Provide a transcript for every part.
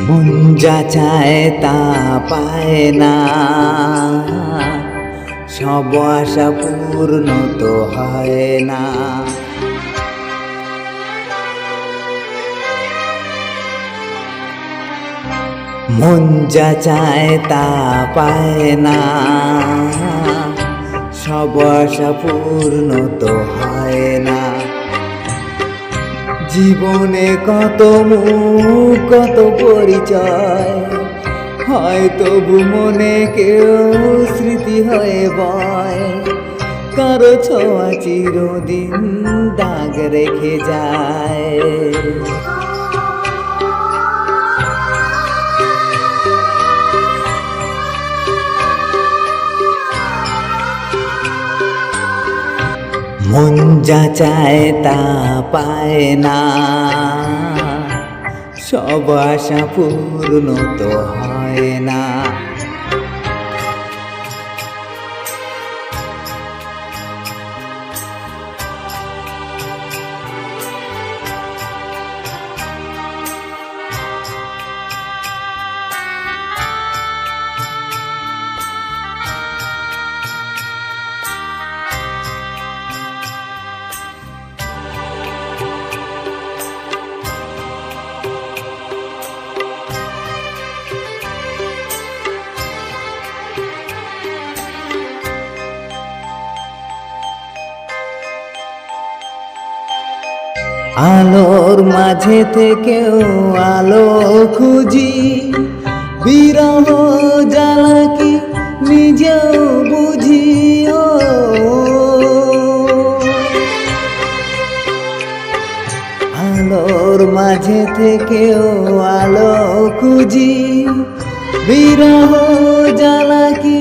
মন যা চায় তা পায় না, সব আশা পূর্ণ তো হয় না। মন যা চায় তা পায় না, সব আশা পূর্ণ তো হয় না। জীবনে কত মুখ কত পরিচয়, হয়তো মনে কেউ স্মৃতি হয়ে বয়, কারো ছোঁয়া চিরদিন দাগ রেখে যায়। মন যা চায় তা পায় না, সব আশা পূর্ণ তো হয় না। আলোর মাঝে থেকেও আলো খুঁজি, বিরহ জ্বালা কি নিজেও বুঝি। আলোর মাঝে থেকেও আলো খুঁজি, বিরহ জ্বালা কি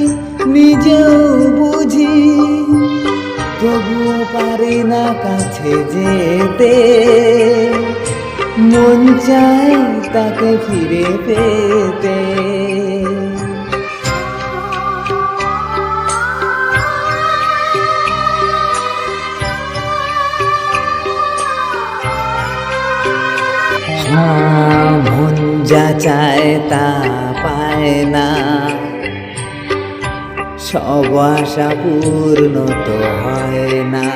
নিজেও বুঝি। তবুও পারি না কাছে যেতে, মন চায় তাকে ফিরে পেতে। মন যা চায় তা পায় না, সব আশা পূর্ণ তো হয় না।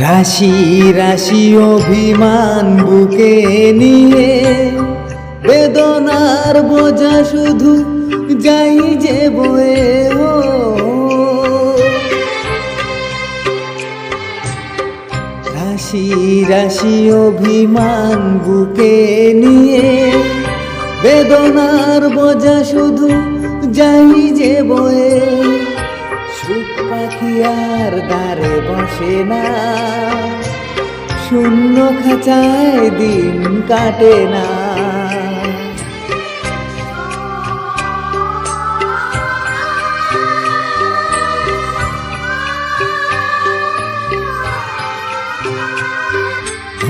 রাশি রাশি অভিমান বুকে নিয়ে, বেদনার বোঝা শুধু যাই যে বয়ে। রাশি রাশি অভিমান বুকে নিয়ে, বেদনার বোঝা শুধু যাই যে বয়ে। সুখ পাখি আর দ্বারে বসে না, শূন্য খাঁচায় দিন কাটে না।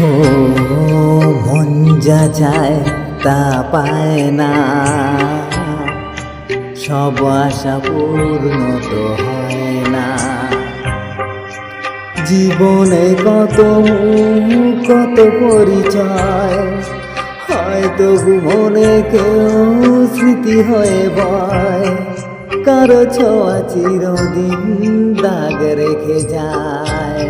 ও মন যা চায় তা পায় না, সব আশা পূর্ণ তো হয় না। জীবনে কত কত পরিচয়, হয়তো মনে কেউ স্মৃতি হয়ে বয়, কারো ছোঁয়া চিরদিন দাগ রেখে যায়।